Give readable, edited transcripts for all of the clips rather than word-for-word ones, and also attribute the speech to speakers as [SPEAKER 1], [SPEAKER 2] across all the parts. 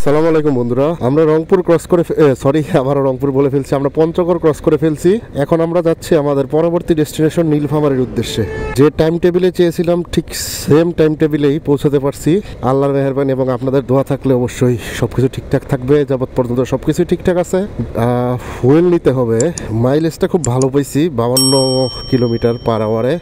[SPEAKER 1] আসসালামু আলাইকুম বন্ধুরা, আমরা রংপুর ক্রস করে আবারও রংপুর বলে ফেলছি। আমরা পঞ্চগড় ক্রস করে ফেলছি। এখন আমরা যাচ্ছি আমাদের পরবর্তী ডেস্টিনেশন নীলফামারীর উদ্দেশ্যে। যে টাইম টেবিলে চেয়েছিলাম ঠিক সেম টাইম টেবিলেই পৌঁছাতে পারছি আল্লাহর মেহেরবানি এবং আপনাদের দোয়া থাকলে অবশ্যই সবকিছু ঠিকঠাক থাকবে। যাবত পর্যন্ত সবকিছু ঠিকঠাক আছে। ফুয়েল নিতে হবে। মাইলেজটা খুব ভালো পাইছি, 52 কিলোমিটার পার আওয়ারে,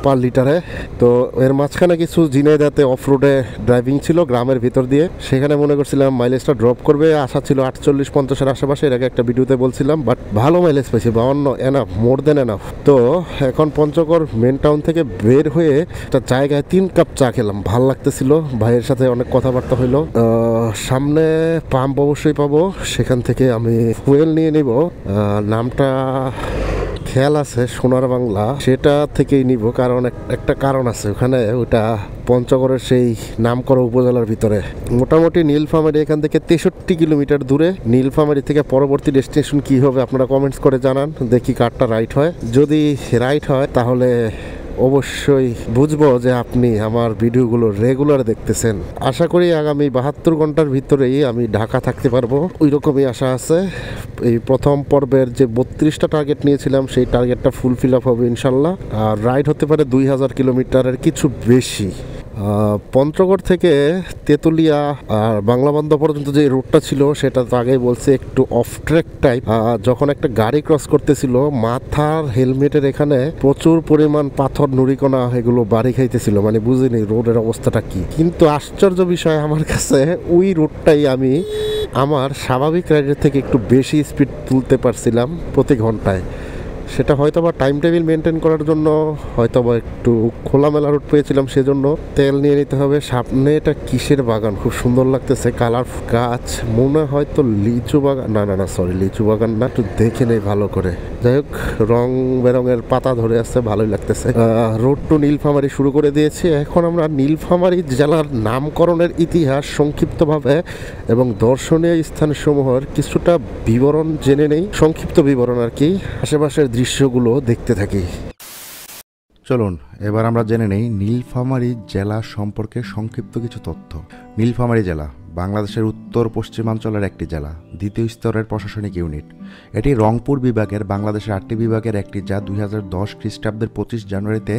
[SPEAKER 1] পার লিটারে। তো এর মাঝখানে কিছু ঝিনাইদহতে অফ রোডে ড্রাইভিং ছিল গ্রামের ভিতর দিয়ে, সেখানে মনে করছিলাম মাইলেজটা ড্রপ করবে, আশা ছিল 48-50-এর আশেপাশে। এর আগে একটা ভিডিওতে বলছিলাম, বাট ভালো মাইলেজ পেয়েছি, 52 এনাফ, মোর দেন এনাফ। তো এখন পঞ্চগড় মেন টাউন থেকে বের হয়ে একটা জায়গায় 3 কাপ চা খেলাম, ভাল লাগতেছিল। ভাইয়ের সাথে অনেক কথাবার্তা হইলো। সামনে পাম্প অবশ্যই পাবো, সেখান থেকে আমি ফুয়েল নিয়ে নিব। নামটা খেয়াল আছে, সোনার বাংলা, সেটা থেকেই নিব, কারণ একটা কারণ আছে ওখানে। ওটা পঞ্চগড়ের সেই নামকরা উপজেলার ভিতরে। মোটামুটি নীলফামারী এখান থেকে 63 কিলোমিটার দূরে। নীলফামারী থেকে পরবর্তী ডেস্টিনেশন কি হবে আপনারা কমেন্টস করে জানান, দেখি কারটা রাইট হয়। যদি রাইট হয় তাহলে অবশ্যই বুঝবো যে আপনি আমার ভিডিওগুলো রেগুলার দেখতেছেন। আশা করি আগামী 72 ঘন্টার ভিতরেই আমি ঢাকা থাকতে পারবো, ওই রকমই আশা আছে। এই প্রথম পর্বের যে 32টা টার্গেট নিয়েছিলাম সেই টার্গেটটা ফুলফিল আপ হবে ইনশাল্লাহ। আর রাইড হতে পারে 2000 কিলোমিটারের কিছু বেশি। পঞ্চগড় থেকে তেতুলিয়া আর বাংলাবান্ধা পর্যন্ত যে রুটটা ছিল সেটা তো আগেই বলছে একটু অফ ট্র্যাক টাইপ। যখন একটা গাড়ি ক্রস করতেছিল, মাথার হেলমেটের এখানে প্রচুর পরিমাণ পাথর, নুড়িকণা এগুলো বাড়ি খাইতেছিল, মানে বুঝিনি রোডের অবস্থাটা কি। কিন্তু আশ্চর্য বিষয় আমার কাছে, ওই রোডটাই আমি আমার স্বাভাবিক রাইডের থেকে একটু বেশি স্পিড তুলতে পারছিলাম প্রতি ঘন্টায়। সেটা হয়তো বা টাইম টেবিল মেনটেন করার জন্য, হয়তো বা একটু খোলামেলা রোড পেয়েছিলাম, সেজন্য। তেল নিয়ে নিতে হবে। সামনে এটা কিসের বাগান, খুব সুন্দর লাগতেছে, কালার গাছ, মনে হয়তো লিচু বাগান, না সরি, লিচু বাগান না, একটু দেখে নেই ভালো করে। যাই হোক, রং বেরঙের পাতা ধরে আসছে, ভালোই লাগতেছে। রোড টু নীলফামারী শুরু করে দিয়েছি। এখন আমরা নীলফামারী জেলার নামকরণের ইতিহাস সংক্ষিপ্তভাবে এবং দর্শনীয় স্থানসমূহের কিছুটা বিবরণ জেনে নেই, সংক্ষিপ্ত বিবরণ আর কি। আশেপাশের দৃশ্যগুলো দেখতে থাকি।
[SPEAKER 2] চলুন এবার আমরা জেনে নেই নীলফামারী জেলা সম্পর্কে সংক্ষিপ্ত কিছু তথ্য। নীলফামারী জেলা বাংলাদেশের উত্তর পশ্চিমাঞ্চলের একটি জেলা, দ্বিতীয় স্তরের প্রশাসনিক ইউনিট। এটি রংপুর বিভাগের বাংলাদেশের 8টি বিভাগের একটি, যা 2010 খ্রিস্টাব্দের 25 জানুয়ারিতে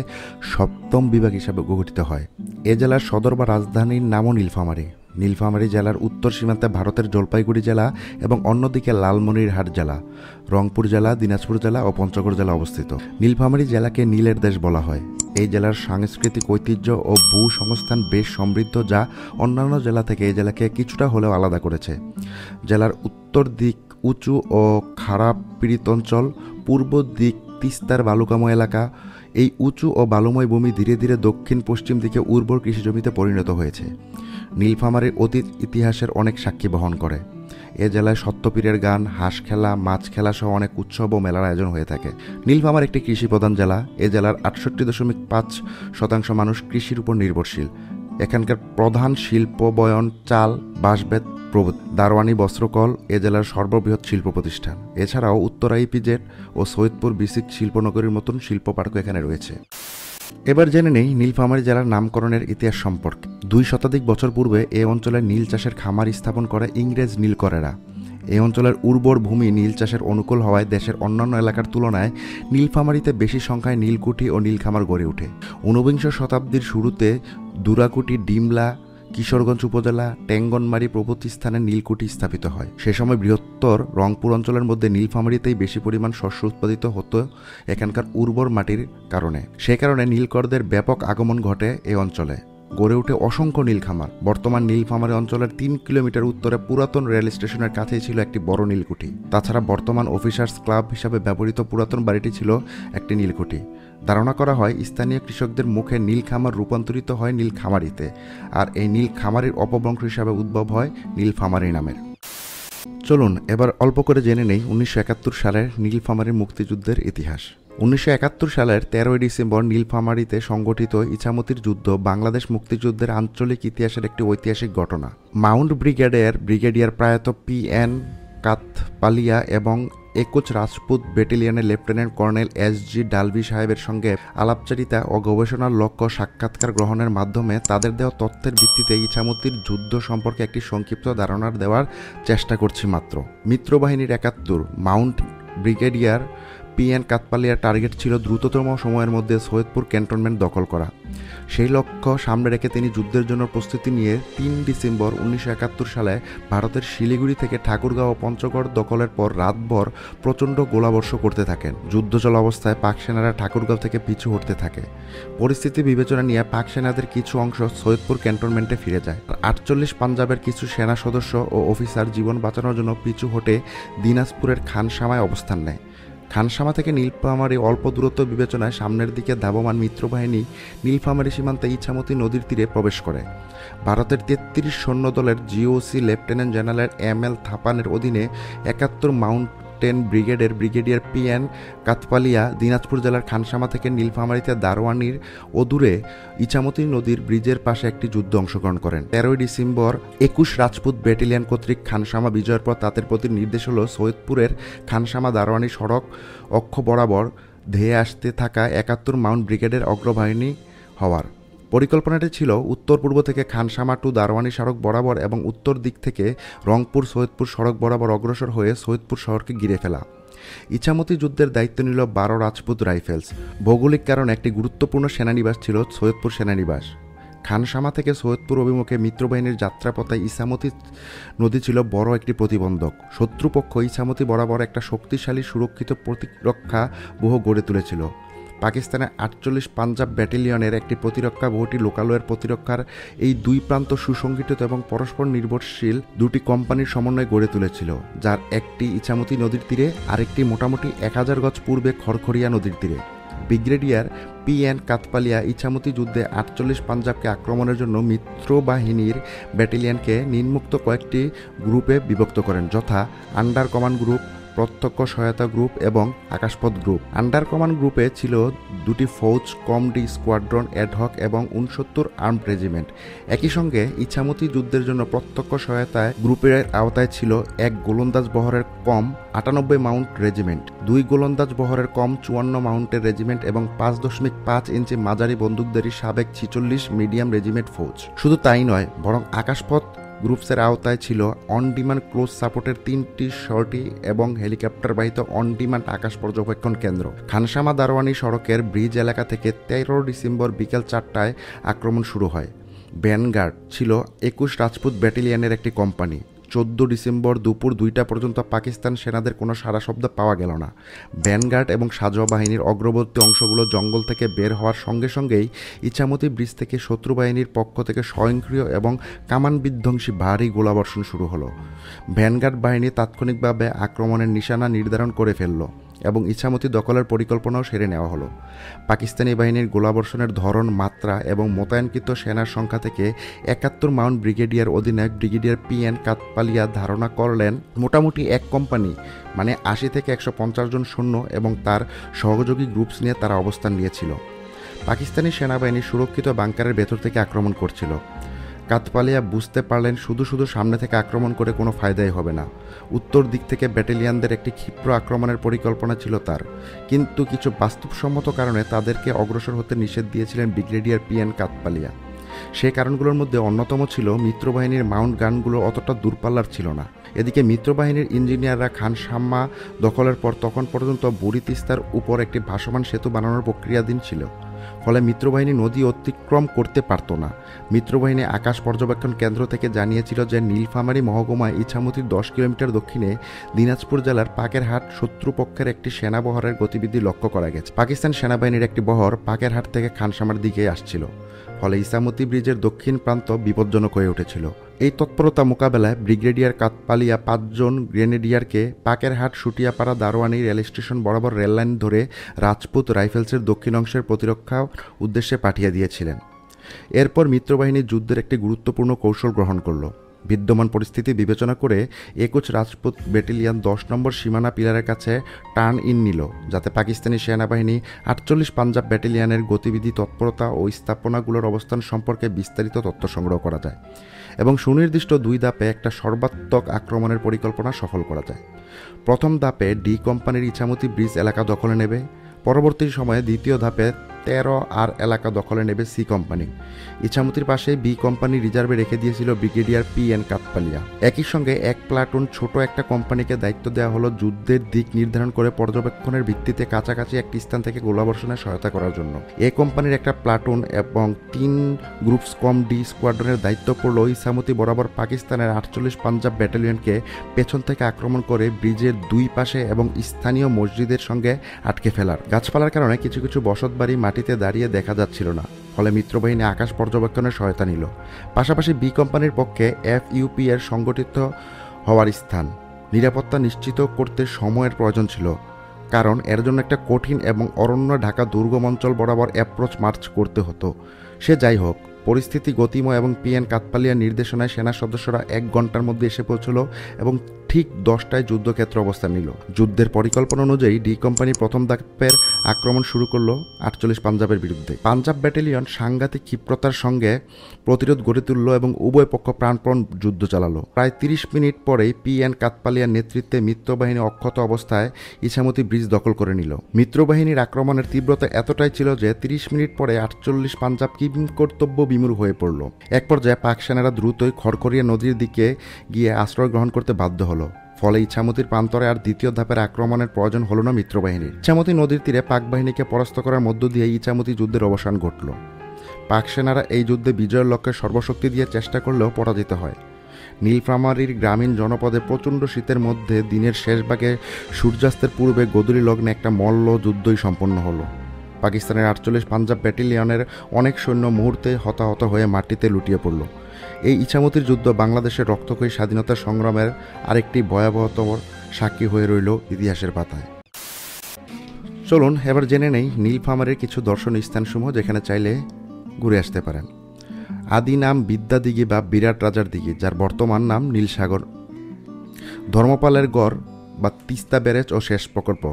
[SPEAKER 2] 7ম বিভাগ হিসাবে গঠিত হয়। এ জেলার সদর বা রাজধানীর নামও নীলফামারী। নীলফামারী জেলার উত্তর সীমান্তে ভারতের জলপাইগুড়ি জেলা এবং অন্যদিকে লালমনিরহাট জেলা, রংপুর জেলা, দিনাজপুর জেলা ও পঞ্চগড় জেলা অবস্থিত। নীলফামারী জেলাকে নীলের দেশ বলা হয়। এই জেলার সাংস্কৃতিক ঐতিহ্য ও ভূসংস্থান বেশ সমৃদ্ধ, যা অন্যান্য জেলা থেকে এই জেলাকে কিছুটা হলেও আলাদা করেছে। জেলার উত্তর দিক উঁচু ও খারাপ পীড়িত অঞ্চল, পূর্ব দিক তিস্তার বালুকাময় এলাকা। এই উঁচু ও বালুময় ভূমি ধীরে ধীরে দক্ষিণ পশ্চিম দিকে উর্বর কৃষিজমিতে পরিণত হয়েছে। নীলফামারীর অতীত ইতিহাসের অনেক সাক্ষী বহন করে। এ জেলায় সত্যপীরের গান, হাঁস খেলা, মাছ খেলা সহ অনেক উৎসব ও মেলার আয়োজন হয়ে থাকে। নীলফামারী একটি কৃষিপ্রধান জেলা। এ জেলার 68.5% মানুষ কৃষির উপর নির্ভরশীল। এখানকার প্রধান শিল্প বয়ন, চাল, বাঁশবেত প্রভৃতি। দারোয়ানি বস্ত্রকল এ জেলার সর্ববৃহৎ শিল্প প্রতিষ্ঠান। এছাড়াও উত্তরা ইপিজেড ও সৈয়দপুর বিসিক শিল্পনগরীর মতন শিল্প পার্কও এখানে রয়েছে। এবার জেনে নেই নীলফামারী জেলার নামকরণের ইতিহাস সম্পর্কে। 2 শতাধিক বছর পূর্বে এ অঞ্চলে নীল চাষের খামার স্থাপন করে ইংরেজ নীলকরেরা। এই অঞ্চলের উর্বর ভূমি নীল চাষের অনুকূল হওয়ায় দেশের অন্যান্য এলাকার তুলনায় নীলফামারীতে বেশি সংখ্যায় নীলকুঠি ও নীলখামার গড়ে ওঠে। 19বিংশ শতাব্দীর শুরুতে দুরাকুটি, ডিমলা, কিশোরগঞ্জ উপজেলা, টেঙ্গনমারী প্রভৃতি স্থানে নীলকুঠি স্থাপিত হয়। সে সময় বৃহত্তর রংপুর অঞ্চলের মধ্যে নীলফামারীতেই বেশি পরিমাণ শস্য উৎপাদিত হতো এখানকার উর্বর মাটির কারণে। সে কারণে নীলকরদের ব্যাপক আগমন ঘটে এই অঞ্চলে। গড়ে ওঠে অসংখ্য নীলখামার। বর্তমান নীলফামারী অঞ্চলের 3 কিলোমিটার উত্তরে পুরাতন রেল স্টেশনের কাছেই ছিল একটি বড় নীলকুঠি। তাছাড়া বর্তমান অফিসার্স ক্লাব হিসাবে ব্যবহৃত পুরাতন বাড়িটি ছিল একটি নীলকুঠি। ধারণা করা হয় স্থানীয় কৃষকদের মুখে নীলখামার রূপান্তরিত হয় নীলখামারিতে, আর এই নীলখামারির অপভ্রংশ হিসাবে উদ্ভব হয় নীলফামারী নামের। চলুন এবার অল্প করে জেনে নেই 1971 সালের নীলফামারী মুক্তিযুদ্ধের ইতিহাস। 1971 সালের 13 ডিসেম্বর নীলফামারীতে সংগঠিত ইছামতির যুদ্ধ বাংলাদেশ মুক্তিযুদ্ধের আঞ্চলিক ইতিহাসের একটি ঐতিহাসিক ঘটনা। মাউন্ট ব্রিগেডিয়ার প্রয়াত PN কাতপালিয়া এবং একুশ রাজপুত ব্যাটালিয়নের লেফটেন্যান্ট কর্নেল SG ডালবি সাহেবের সঙ্গে আলাপচারিতা ও গবেষণার লক্ষ্য সাক্ষাৎকার গ্রহণের মাধ্যমে তাদের দেওয়া তথ্যের ভিত্তিতে ইছামতির যুদ্ধ সম্পর্কে একটি সংক্ষিপ্ত ধারণা দেওয়ার চেষ্টা করছি মাত্র। মিত্রবাহিনীর ৭১ মাউন্ট ব্রিগেডিয়ার PN কাতপালিয়ার টার্গেট ছিল দ্রুততম সময়ের মধ্যে সৈয়দপুর ক্যান্টনমেন্ট দখল করা। সেই লক্ষ্য সামনে রেখে তিনি যুদ্ধের জন্য প্রস্তুতি নিয়ে ৩ ডিসেম্বর ১৯৭১ সালে ভারতের শিলিগুড়ি থেকে ঠাকুরগাঁও ও পঞ্চগড় দখলের পর রাতভর প্রচণ্ড গোলাবর্ষ করতে থাকেন। যুদ্ধ চলা অবস্থায় পাক সেনারা ঠাকুরগাঁও থেকে পিছু হটতে থাকে। পরিস্থিতি বিবেচনা নিয়ে পাক সেনাদের কিছু অংশ সৈয়দপুর ক্যান্টনমেন্টে ফিরে যায়। ৪৮ পাঞ্জাবের কিছু সেনা সদস্য ও অফিসার জীবন বাঁচানোর জন্য পিছু হটে দিনাজপুরের খানসামায় অবস্থান নেয়। খানসামা থেকে নীলফামারী অল্প দূরত্ব বিবেচনায় সামনের দিকে ধাবমান মিত্রবাহিনী নীলফামারী সীমান্তে ইছামতি নদীর তীরে প্রবেশ করে। ভারতের ৩৩ সৈন্যদলের GOC লেফটেন্যান্ট জেনারেল ML থাপানের অধীনে ৭১ মাউন্টেন ব্রিগেডের ব্রিগেডিয়ার PN কাতপালিয়া দিনাজপুর জেলার খানসামা থেকে নীলফামারীতে দারোয়ানির অদূরে ইছামতি নদীর ব্রিজের পাশে একটি যুদ্ধে অংশগ্রহণ করেন। ১৩ ডিসেম্বর ২১ রাজপুত ব্যাটালিয়ন কর্তৃক খানসামা বিজয়ের পর তাদের প্রতি নির্দেশ হল সৈয়দপুরের খানসামা দারোয়ানি সড়ক অক্ষ বরাবর ধেয়ে আসতে থাকা ৭১ মাউন্ট ব্রিগেডের অগ্রবাহিনী হওয়ার। পরিকল্পনাটি ছিল উত্তর পূর্ব থেকে খানসামা টু দারোয়ানি সড়ক বরাবর এবং উত্তর দিক থেকে রংপুর সৈয়দপুর সড়ক বরাবর অগ্রসর হয়ে সৈয়দপুর শহরকে ঘিরে ফেলা। ইছামতি যুদ্ধের দায়িত্ব নিল ১২ রাজপুত রাইফেলস। ভৌগোলিক কারণে একটি গুরুত্বপূর্ণ সেনানিবাস ছিল সৈয়দপুর সেনানিবাস। খানসামা থেকে সৈয়দপুর অভিমুখে মিত্রবাহিনীর যাত্রাপথে ইছামতি নদী ছিল বড় একটি প্রতিবন্ধক। শত্রুপক্ষ ইছামতি বরাবর একটা শক্তিশালী সুরক্ষিত প্রতিরক্ষা ব্যূহ গড়ে তুলেছিল। পাকিস্তানের ৪৮ পাঞ্জাব ব্যাটালিয়নের একটি প্রতিরক্ষা ব্যূহটি লোকালয়ের প্রতিরক্ষার এই দুই প্রান্ত সুসংগঠিত এবং পরস্পর নির্ভরশীল দুটি কোম্পানির সমন্বয়ে গড়ে তুলেছিল, যার একটি ইছামতি নদীর তীরে আরেকটি মোটামুটি ১০০০ গজ পূর্বে খড়খড়িয়া নদীর তীরে। ব্রিগেডিয়ার PN কাতপালিয়া ইছামতি যুদ্ধে ৪৮ পাঞ্জাবকে আক্রমণের জন্য মিত্রবাহিনীর ব্যাটালিয়নকে নিম্নোক্ত কয়েকটি গ্রুপে বিভক্ত করেন, যথা আন্ডার কমান্ড গ্রুপ, প্রত্যক্ষ সহায়তা গ্রুপ এবং আকাশপথ গ্রুপ। আন্ডার কমান্ড গ্রুপে ছিল দুটি ফৌজ, কমডি স্কোয়াড্রন, অ্যাডহক এবং ৬৯ আর্মড রেজিমেন্ট। একই সঙ্গে ইছামতি যুদ্ধের জন্য প্রত্যক্ষ সহায়তায় গ্রুপের আওতায় ছিল ১ গোলন্দাজ বহরের কম ৯৮ মাউন্ট রেজিমেন্ট, ২ গোলন্দাজ বহরের কম ৫৪ মাউন্টের রেজিমেন্ট এবং ৫.৫ ইঞ্চি মাঝারি বন্দুকধারী সাবেক ৪৬ মিডিয়াম রেজিমেন্ট ফৌজ। শুধু তাই নয়, বরং আকাশপথ গ্রুপসের আওতায় ছিল অন ডিমান্ড ক্লোজ সাপোর্টের ৩টি শর্টি এবং হেলিকপ্টার বাহিত অন ডিমান্ড আকাশ পর্যবেক্ষণ কেন্দ্র। খানসামা দারোয়ানি সড়কের ব্রিজ এলাকা থেকে ১৩ ডিসেম্বর বিকেল ৪টায় আক্রমণ শুরু হয়। ভ্যানগার্ড ছিল ২১ রাজপুত ব্যাটালিয়নের একটি কোম্পানি। ১৪ ডিসেম্বর দুপুর ২টা পর্যন্ত পাকিস্তান সেনাদের কোনো সাড়া শব্দ পাওয়া গেল না। ভ্যানগার্ড এবং সাজোয়া বাহিনীর অগ্রবর্তী অংশগুলো জঙ্গল থেকে বের হওয়ার সঙ্গে সঙ্গেই ইছামতি ব্রিজ থেকে শত্রু বাহিনীর পক্ষ থেকে স্বয়ংক্রিয় এবং কামান বিধ্বংসী ভারী গোলাবর্ষণ শুরু হলো। ভ্যানগার্ড বাহিনী তাৎক্ষণিকভাবে আক্রমণের নিশানা নির্ধারণ করে ফেলল এবং ইছামতি দখলের পরিকল্পনাও সেরে নেওয়া হলো। পাকিস্তানি বাহিনীর গোলাবর্ষণের ধরন, মাত্রা এবং মোতায়েনকৃত সেনার সংখ্যা থেকে ৭১ মাউন্ট ব্রিগেডিয়ার অধিনায়ক ব্রিগেডিয়ার PN কাতপালিয়া ধারণা করলেন মোটামুটি এক কোম্পানি মানে ৮০ থেকে ১৫০ জন সৈন্য এবং তার সহযোগী গ্রুপস নিয়ে তারা অবস্থান নিয়েছিল। পাকিস্তানি সেনাবাহিনী সুরক্ষিত বাংকারের ভেতর থেকে আক্রমণ করছিল। কাতপালিয়া বুঝতে পারলেন শুধু সামনে থেকে আক্রমণ করে কোনো ফায়দাই হবে না। উত্তর দিক থেকে ব্যাটালিয়নদের একটি ক্ষিপ্র আক্রমণের পরিকল্পনা ছিল তার, কিন্তু কিছু বাস্তবসম্মত কারণে তাদেরকে অগ্রসর হতে নিষেধ দিয়েছিলেন ব্রিগেডিয়ার PN কাতপালিয়া। সেই কারণগুলোর মধ্যে অন্যতম ছিল মিত্রবাহিনীর মাউন্ট গানগুলো অতটা দূরপাল্লার ছিল না। এদিকে মিত্রবাহিনীর ইঞ্জিনিয়াররা খানসামা দখলের পর তখন পর্যন্ত বুড়ি তিস্তার উপর একটি ভাসমান সেতু বানানোর প্রক্রিয়াধীন ছিল, ফলে মিত্রবাহিনী নদী অতিক্রম করতে পারত না। মিত্রবাহিনী আকাশ পর্যবেক্ষণ কেন্দ্র থেকে জানিয়েছিল যে নীলফামারী মহকুমায় ইছামতির ১০ কিলোমিটার দক্ষিণে দিনাজপুর জেলার পাকেরহাট শত্রুপক্ষের একটি সেনাবহরের গতিবিধি লক্ষ্য করা গেছে। পাকিস্তান সেনাবাহিনীর একটি বহর পাকেরহাট থেকে খানসামার দিকে আসছিল, ফলে ইছামতি ব্রিজের দক্ষিণ প্রান্ত বিপজ্জনক হয়ে উঠেছিল। এই তৎপরতা মোকাবেলায় ব্রিগেডিয়ার কাতপালিয়া ৫ জন গ্রেনেডিয়ারকে পাকেরহাট সুটিয়াপাড়া দারোয়ানি রেল স্টেশন বরাবর রেললাইন ধরে রাজপুত রাইফেলসের দক্ষিণ অংশের প্রতিরক্ষা উদ্দেশ্যে পাঠিয়ে দিয়েছিলেন। এরপর মিত্রবাহিনী যুদ্ধের একটি গুরুত্বপূর্ণ কৌশল গ্রহণ করল। বিদ্যমান পরিস্থিতি বিবেচনা করে 21 রাজপুত ব্যাটালিয়ন 10 নম্বর সীমানা পিলারের কাছে টার্ন ইন নিল, যাতে পাকিস্তানি সেনাবাহিনী 48 পাঞ্জাব ব্যাটালিয়নের গতিবিধি, তৎপরতা ও স্থাপনাগুলোর অবস্থান সম্পর্কে বিস্তারিত তথ্য সংগ্রহ করা যায় এবং সুনির্দিষ্ট 2 ধাপে একটা সর্বাত্মক আক্রমণের পরিকল্পনা সফল করা যায়। প্রথম ধাপে ডি কোম্পানির ইছামতি ব্রিজ এলাকা দখলে নেবে। পরবর্তী সময়ে দ্বিতীয় ধাপে 13 এলাকা দখলে নেবে সি কোম্পানি। ইছামতির পাশে বি কোম্পানি রিজার্ভে রেখে দিয়েছিল ব্রিগেডিয়ার PN কাতপালিয়া। একই সঙ্গে এক প্লাটুন ছোট একটা কোম্পানিকে দায়িত্ব দেওয়া হলো যুদ্ধের দিক নির্ধারণ করে পর্যবেক্ষণের ভিত্তিতে কাছাকাছি একটি স্থান থেকে গোলাবর্ষণে সহায়তা করার জন্য। এ কোম্পানির একটা প্লাটুন এবং 3 গ্রুপস কম ডি স্কোয়াড্রনের দায়িত্ব পড়ল ইছামতি বরাবর পাকিস্তানের 48 পাঞ্জাব ব্যাটালিয়নকে পেছন থেকে আক্রমণ করে ব্রিজের 2 পাশে এবং স্থানীয় মসজিদের সঙ্গে আটকে ফেলার। গাছপালার কারণে কিছু কিছু বসতবাড়ি মাটিতে দাঁড়িয়ে দেখা যাচ্ছিল না, ফলে মিত্রবাহিনী আকাশ পর্যবেক্ষণের সহায়তা নিল। পাশাপাশি বি কোম্পানির পক্ষে FUP এর সংগঠিত হওয়ার স্থান নিরাপত্তা নিশ্চিত করতে সময়ের প্রয়োজন ছিল, কারণ এর জন্য একটা কঠিন এবং অরণ্য ঢাকা দুর্গম অঞ্চল বরাবর অ্যাপ্রোচ মার্চ করতে হতো। সে যাই হোক, পরিস্থিতি গতিময় এবং PN কাতপালিয়ার নির্দেশনায় সেনা সদস্যরা 1 ঘন্টার মধ্যে এসে পৌঁছল এবং ঠিক 10টায় যুদ্ধক্ষেত্র অবস্থান নিল। যুদ্ধের পরিকল্পনা অনুযায়ী ডি কোম্পানি প্রথম ধাপের আক্রমণ শুরু করলো 48 পাঞ্জাবের বিরুদ্ধে। পাঞ্জাব ব্যাটালিয়ন সাংঘাতিক ক্ষিপ্রতার সঙ্গে প্রতিরোধ গড়ে তুলল এবং উভয় পক্ষ প্রাণপণ যুদ্ধ চালালো। প্রায় 30 মিনিট পরেই PN কাতপালিয়ার নেতৃত্বে মিত্রবাহিনী অক্ষত অবস্থায় ইছামতি ব্রিজ দখল করে নিল। মিত্রবাহিনীর আক্রমণের তীব্রতা এতটাই ছিল যে 30 মিনিট পরে 48 পাঞ্জাব কর্তব্য বিমূঢ় হয়ে পড়ল। এক পর্যায়ে পাক সেনারা দ্রুতই খড়খড়িয়া নদীর দিকে গিয়ে আশ্রয় গ্রহণ করতে বাধ্য হলো। ফলে ইছামতির প্রান্তরে আর দ্বিতীয় ধাপের আক্রমণের প্রয়োজন হলো না মিত্রবাহিনীর। ইছামতি নদীর তীরে পাক বাহিনীকে পরাস্ত করার মধ্য দিয়ে ইছামতি যুদ্ধের অবসান ঘটল। পাক সেনারা এই যুদ্ধে বিজয়ের লক্ষ্যে সর্বশক্তি দিয়ে চেষ্টা করলেও পরাজিত হয়। নীলফামারীর গ্রামীণ জনপদে প্রচণ্ড শীতের মধ্যে দিনের শেষ ভাগে সূর্যাস্তের পূর্বে গোধূলি লগ্নে একটা মল্ল যুদ্ধই সম্পন্ন হলো। পাকিস্তানের 48 পাঞ্জাব ব্যাটালিয়নের অনেক সৈন্য মুহূর্তে হতাহত হয়ে মাটিতে লুটিয়ে পড়ল। এই ইছামতির যুদ্ধ বাংলাদেশের রক্তক্ষয়ী স্বাধীনতা সংগ্রামের আরেকটি ভয়াবহতম সাক্ষী হয়ে রইল ইতিহাসের পাতায়। চলুন এবার জেনে নেই নীলফামারীর কিছু দর্শনীয় স্থানসমূহ যেখানে চাইলে ঘুরে আসতে পারেন। আদি নাম বিদ্যাদিঘি বা বিরাট রাজার দিঘি, যার বর্তমান নাম নীলসাগর। ধর্মপালের গড় বা তিস্তা ব্যারেজ ও শেষ প্রকল্প,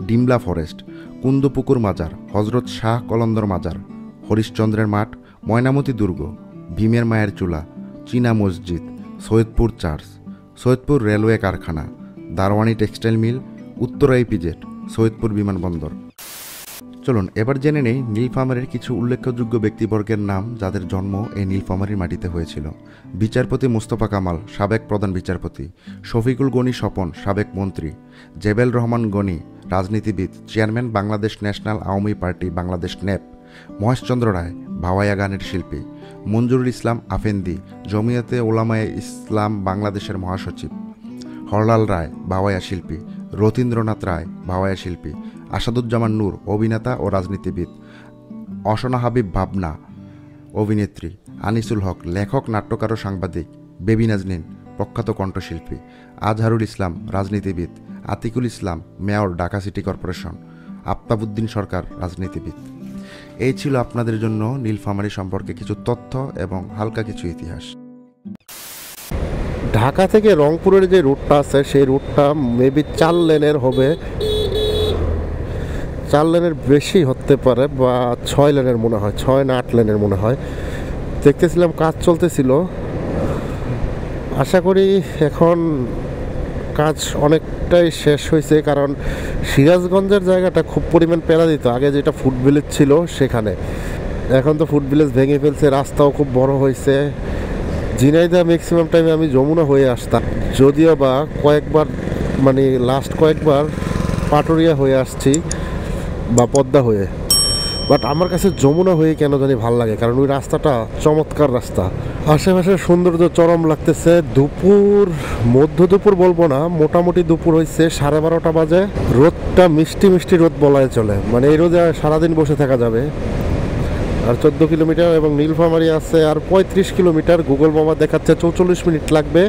[SPEAKER 2] ডিমলা ফরেস্ট, কুন্দুপুকুর মাজার, হজরত শাহ কলন্দর মাজার, হরিশ্চন্দ্রের মাঠ, ময়নামতি দুর্গ, ভীমের মায়ের চুলা, চীনা মসজিদ, সৈয়দপুর চার্চ, সৈয়দপুর রেলওয়ে কারখানা, Darwani textile mill, Uttara EPZ, Saidpur বিমানবন্দর। চলুন এবার জেনে নেই নীলফামারীর কিছু উল্লেখযোগ্য ব্যক্তিবর্গের নাম যাদের জন্ম এই নীলফামারীর মাটিতে হয়েছিল। বিচারপতি মুস্তফা কামাল, সাবেক প্রধান বিচারপতি। শফিকুল গনি স্বপন, সাবেক মন্ত্রী। জেবেল রহমান গনি, রাজনীতিবিদ, chairman Bangladesh national Awami party Bangladesh NEP। Maheshchandra Roy, Bhawaiya গানের শিল্পী। মঞ্জুরুল ইসলাম আফেন্দি, জমিয়তে ওলামায়ে ইসলাম বাংলাদেশের মহাসচিব। হরলাল রায়, ভাওয়াইয়া শিল্পী। রথীন্দ্রনাথ রায়, ভাওয়াইয়া শিল্পী। আসাদুজ্জামান নূর, অভিনেতা ও রাজনীতিবিদ। অসনা হাবিব ভাবনা, অভিনেত্রী। আনিসুল হক, লেখক, নাট্যকার ও সাংবাদিক। বেবি নাজনীন, প্রখ্যাত কণ্ঠশিল্পী। আজহারুল ইসলাম, রাজনীতিবিদ। Atiqul Islam, mayor, Dhaka city corporation. Aftabuddin Sarkar, রাজনীতিবিদ। এই ছিল আপনাদের জন্য নীলফামারী সম্পর্কে কিছু তথ্য এবং হালকা কিছু ইতিহাস।
[SPEAKER 1] ঢাকা থেকে রংপুরের যে রুটটা আছে সেই রুটটা মেবি 4 লেনের হবে, 4 লেনের বেশি হতে পারে বা 6 লেনের মনে হয়, 6 না 8 লেনের মনে হয়। দেখতেছিলাম কাজ চলতেছিল, আশা করি এখন কাজ অনেকটাই শেষ হয়েছে, কারণ সিরাজগঞ্জের জায়গাটা খুব পরিমাণ পেরা দিত আগে, যেটা ফুড ভিলেজ ছিল সেখানে। এখন তো ফুড ভিলেজ ভেঙে ফেলছে, রাস্তাও খুব বড় হয়েছে। ঝিনাইদহ ম্যাক্সিমাম টাইমে আমি যমুনা হয়ে আসতাম, যদিও বা কয়েকবার মানে লাস্ট কয়েকবার পাটুরিয়া হয়ে আসছি বা পদ্মা হয়ে, বাট আমার কাছে যমুনা হয়ে কেন জানি ভাল লাগে, কারণ ওই রাস্তাটা চমৎকার রাস্তা। আশেপাশের সৌন্দর্য চরম লাগতেছে। দুপুর, মধ্য দুপুর বলবো না, মোটামুটি দুপুর হয়েছে 12:30 বাজে। রোদটা মিষ্টি মিষ্টি রোদ বলায় চলে, মানে এই রোদে সারাদিন বসে থাকা যাবে। আর 14 কিলোমিটার এবং নীলফামারী আছে আর 35 কিলোমিটার। গুগল মামা দেখাচ্ছে 44 মিনিট লাগবে।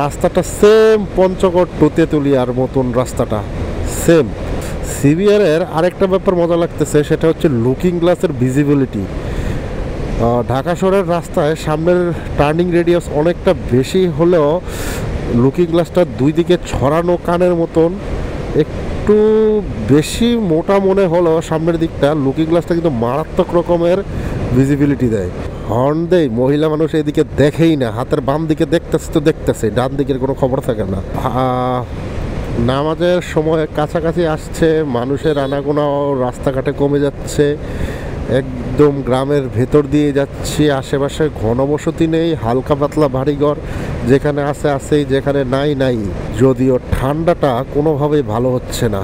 [SPEAKER 1] রাস্তাটা সেম পঞ্চগড় টু তেঁতুলিয়ার মতন, রাস্তাটা সেম। সিবিআর এর আরেকটা ব্যাপার মজা লাগতেছে, সেটা হচ্ছে লুকিং গ্লাসের ভিজিবিলিটি। ঢাকা শহরের রাস্তায় সামনের টার্নিং রেডিয়াস অনেকটা বেশি হলেও লুকিং গ্লাসটা দুই দিকে ছড়ানো কানের মতন একটু বেশি মোটা মনে হলেও সামনের দিকটা লুকিং গ্লাসটা কিন্তু মারাত্মক রকমের ভিজিবিলিটি দেয়। হর্ন দেয়, মহিলা মানুষ এদিকে দেখেই না, হাতের বাম দিকে দেখতেছে তো দেখতেছে, ডান দিকের কোনো খবর থাকে না। নামাজের সময় কাছাকাছি আসছে, মানুষের আনাগোনাও রাস্তাঘাটে কমে যাচ্ছে, একদম গ্রামের ভেতর দিয়ে যাচ্ছি, আশেপাশে ঘনবসতি নেই, হালকা পাতলা বাড়িঘর, যেখানে আছে আছেই, যেখানে নাই নাই। যদিও ঠান্ডাটা কোনোভাবেই ভালো হচ্ছে না,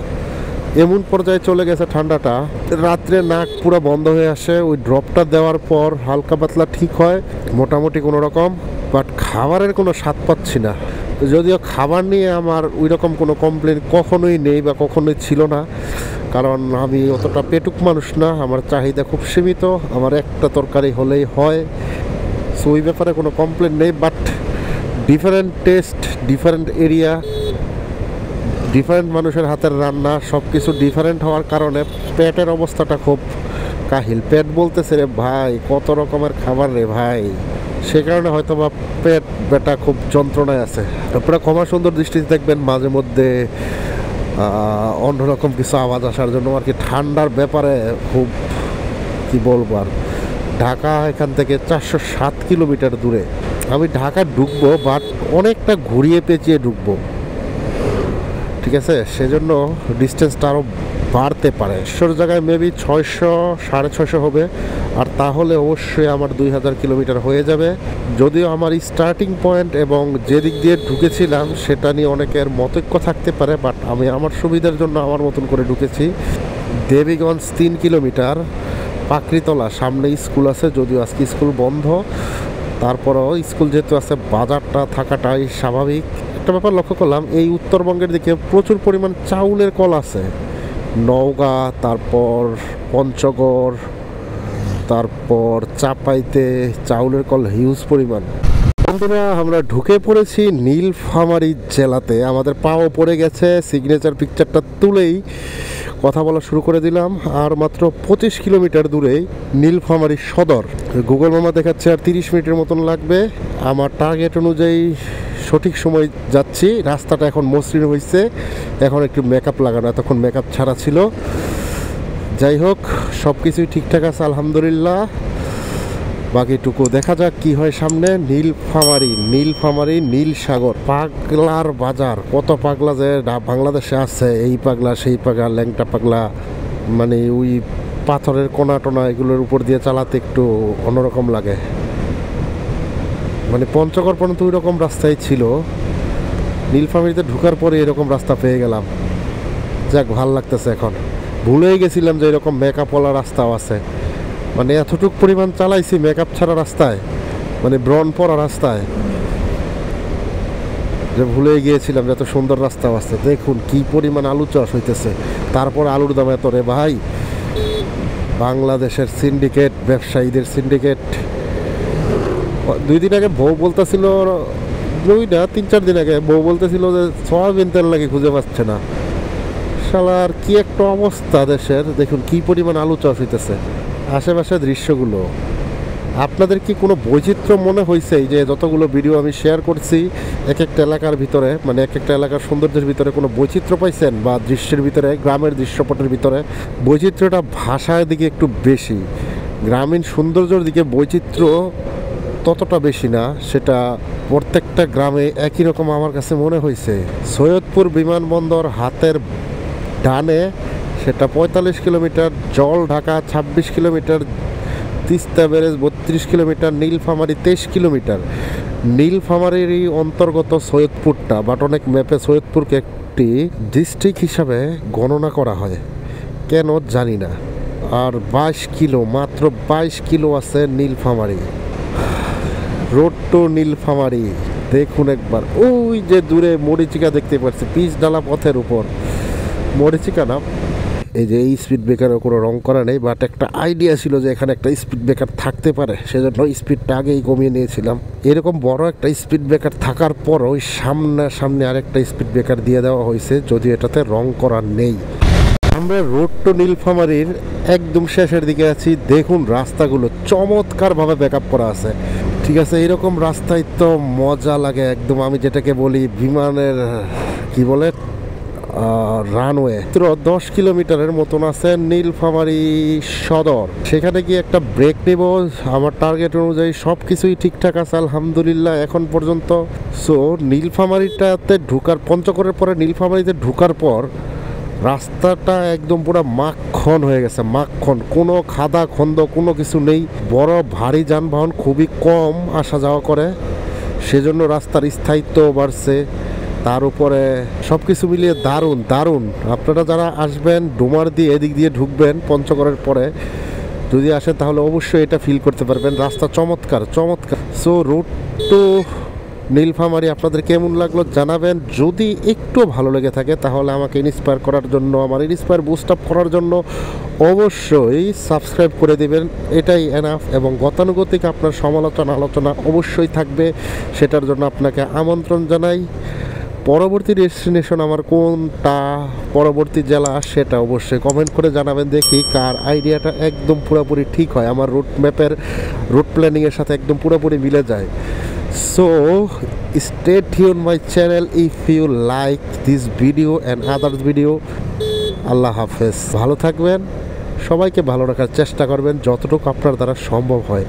[SPEAKER 1] এমন পর্যায়ে চলে গেছে ঠান্ডাটা, রাত্রে নাক পুরো বন্ধ হয়ে আসে। ওই ড্রপটা দেওয়ার পর হালকা পাতলা ঠিক হয় মোটামুটি কোনো রকম, বাট খাবারের কোনো স্বাদ পাচ্ছি না। যদিও খাবার নিয়ে আমার ওই রকম কোনো কমপ্লেন কখনোই নেই বা কখনোই ছিল না, কারণ আমি অতটা পেটুক মানুষ না, আমার চাহিদা খুব সীমিত, আমার একটা তরকারি হলেই হয়। সো ওই ব্যাপারে কোনো কমপ্লেন নেই। But different taste, different area, different মানুষের হাতের রান্না, সব কিছু ডিফারেন্ট হওয়ার কারণে পেটের অবস্থাটা খুব কাহিল। পেট বলতেছে রে ভাই কত রকমের খাবার রে ভাই, সে কারণে হয়তো বা পেট বেটা খুব যন্ত্রণায় আছে। আপনারা ক্ষমা সুন্দর দৃষ্টিতে দেখবেন, মাঝে মধ্যে অন্যরকম কিছু আওয়াজ আসার জন্য আর কি। ঠান্ডার ব্যাপারে খুব কি বলবো আর, ঢাকা এখান থেকে 407 কিলোমিটার দূরে। আমি ঢাকা ঢুকবো বাট অনেকটা ঘুরিয়ে পেঁচিয়ে ঢুকবো, ঠিক আছে, সেজন্য ডিস্টেন্সটা আরও বাড়তে পারে। সব জায়গায় মেবি 600 650 হবে, আর তাহলে অবশ্যই আমার 2000 কিলোমিটার হয়ে যাবে। যদিও আমার স্টার্টিং পয়েন্ট এবং যে দিক দিয়ে ঢুকেছিলাম সেটা নিয়ে অনেকের মতৈক্য থাকতে পারে, বাট আমি আমার সুবিধার জন্য আমার মতন করে ঢুকেছি। দেবীগঞ্জ 3 কিলোমিটার, পাকড়িতলা, সামনে স্কুল আছে, যদিও আজকে স্কুল বন্ধ, তারপরেও স্কুল যেহেতু আছে বাজারটা থাকাটাই স্বাভাবিক। একটা ব্যাপার লক্ষ্য করলাম, এই উত্তরবঙ্গের দিকে প্রচুর পরিমাণ চাউলের কল আছে, নওগাঁ, তারপর পঞ্চগড়, তারপর চাপাইতে চাউলের কল হিউজ পরিমাণ। বন্ধুরা আমরা ঢুকে পড়েছি নীলফামারী জেলাতে, আমাদের পাও পড়ে গেছে। সিগনেচার পিকচারটা তুলেই কথা বলা শুরু করে দিলাম। আর মাত্র 25 কিলোমিটার দূরেই নীলফামারী সদর। গুগল ম্যাপে দেখাচ্ছে আর 30 মিনিটের মতন লাগবে। আমার টার্গেট অনুযায়ী সঠিক সময় যাচ্ছি। রাস্তাটা এখন মসৃণ হয়েছে, এখন একটু মেকআপ লাগানো, তখন মেকআপ ছাড়া ছিল। যাই হোক, সব কিছুই ঠিকঠাক আছে আলহামদুলিল্লাহ। বাকিটুকু দেখা যাক কি হয় সামনে। নীলফামারী নীল সাগর, পাগলার বাজার। কত পাগলা যে বাংলাদেশে আছে, এই পাগলা সেই পাগলা, ল্যাংটা পাগলা, মানে ওই পাথরের কোনা টোনা এগুলোর উপর দিয়ে চালাতে একটু অন্যরকম লাগে। মানে পঞ্চগড় পর্যন্ত ওই রকম রাস্তাই ছিল, নীলফামারীতে ঢুকার পরে এরকম রাস্তা পেয়ে গেলাম। যাক, ভাল লাগতেছে এখন। ভুলেই গেছিলাম যে এরকম মেকআপওয়ালা রাস্তাও আছে। মানে এতটুক পরিমাণ চালাইছি মেকআপ ছাড়া রাস্তায়, মানে ব্রণ পরা রাস্তায়, যে ভুলে গিয়েছিলাম যে এত সুন্দর রাস্তাও আছে। দেখুন কি পরিমাণ আলু চাষ হইতেছে, তারপর আলুর দাম এত রে ভাই। বাংলাদেশের সিন্ডিকেট, ব্যবসায়ীদের সিন্ডিকেট। 2 দিন আগে বউ বলতেছিল, 3-4 দিন আগে বউ বলতেছিল যে সয়াবিন তেল নাকি খুঁজে পাচ্ছে না। শালার কি একটা অবস্থা দেশের। দেখুন কি পরিমাণ আলু চাষ হইতেছে, আশেপাশের দৃশ্যগুলো। আপনাদের কি কোনো বৈচিত্র্য মনে হয়েছে? এই যে যতগুলো ভিডিও আমি শেয়ার করছি, এক একটা এলাকার ভিতরে, মানে এক একটা এলাকার সৌন্দর্যের ভিতরে কোনো বৈচিত্র্য পাইছেন? বা দৃশ্যের ভিতরে, গ্রামের দৃশ্যপটের ভিতরে বৈচিত্র্যটা ভাষার দিকে একটু বেশি, গ্রামীণ সৌন্দর্যের দিকে বৈচিত্র্য ততটা বেশি না। সেটা প্রত্যেকটা গ্রামে একই রকম আমার কাছে মনে হয়েছে। সৈয়দপুর বিমানবন্দর হাতের ডানে, সেটা 45 kilometre, Jaldhaka 26 kilometre, Teesta barrage 32 kilometre, Nilphamari 23 kilometre. নীলফামারীরই অন্তর্গত সৈয়দপুরটা, বাট অনেক ম্যাপে সৈয়দপুরকে একটি ডিস্ট্রিক্ট হিসাবে গণনা করা হয়, কেন জানি না। আর 22 কিলো, মাত্র 22 কিলো আছে নীলফামারী। রোড টু নীলফামারী দেখুন একবার, ওই যে দূরে মরিচিকা দেখতে পাচ্ছি, পিচ ডালা পথের উপর মরিচিকা না। এই যে এই স্পিড ব্রেকারের কোনো রং করা নেই, বাট একটা আইডিয়া ছিল যে এখানে একটা স্পিড ব্রেকার থাকতে পারে, সেজন্য স্পিডটা আগেই কমিয়ে নিয়েছিলাম। এরকম বড় একটা স্পিড ব্রেকার থাকার পর ওই সামনে আরেকটা স্পিড ব্রেকার দিয়ে দেওয়া হয়েছে, যদিও এটাতে রং করা নেই। আমরা রোড টু নীলফামারীর একদম শেষের দিকে আছি। দেখুন রাস্তাগুলো চমৎকারভাবে ব্যাকআপ করা আছে। ঠিক আছে, এরকম রাস্তায় তো মজা লাগে একদম। আমি যেটাকে বলি বিমানের কি বলে রানওয়ে। 10 কিলোমিটারের মতন আছে নীলফামারী সদর। সেখানে গিয়ে একটা ব্রেক নেব। আমার টার্গেট অনুযায়ী সব কিছুই ঠিকঠাক আছে আলহামদুলিল্লাহ এখন পর্যন্ত। সো নীলফামারীটাতে ঢুকার, পঞ্চগড়ের পরে নীলফামারীতে ঢুকার পর রাস্তাটা একদম পুরো মাখন হয়ে গেছে, মাখন। কোনো খাদা খন্দ কোনো কিছু নেই। বড় ভারী যানবাহন খুবই কম আসা যাওয়া করে, সেজন্য রাস্তার স্থায়িত্ব বাড়ছে। তার উপরে সব কিছু মিলিয়ে দারুণ দারুণ। আপনারা যারা আসবেন ডোমার দিয়ে এদিক দিয়ে ঢুকবেন পঞ্চগড়ের পরে যদি আসেন তাহলে অবশ্যই এটা ফিল করতে পারবেন। রাস্তা চমৎকার চমৎকার। সো রোড টু নীলফামারী আপনাদের কেমন লাগলো জানাবেন। যদি একটু ভালো লেগে থাকে তাহলে আমাকে ইন্সপায়ার করার জন্য, আমার ইন্সপায়ার বুস্ট আপ করার জন্য অবশ্যই সাবস্ক্রাইব করে দিবেন। এটাই এনাফ। এবং গতানুগতিক আপনার সমালোচনা আলোচনা অবশ্যই থাকবে, সেটার জন্য আপনাকে আমন্ত্রণ জানাই। পরবর্তী ডেস্টিনেশন আমার কোনটা, পরবর্তী জেলা, সেটা অবশ্যই কমেন্ট করে জানাবেন। দেখি কার আইডিয়াটা একদম পুরোপুরি ঠিক হয়, আমার রুট ম্যাপের রুট প্ল্যানিংয়ের সাথে একদম পুরোপুরি মিলে যায়। So stay tuned my channel if you like this video and others video. আল্লাহ হাফেজ। ভালো থাকবেন, সবাইকে ভালো রাখার চেষ্টা করবেন যতটুকু আপনার দ্বারা সম্ভব হয়।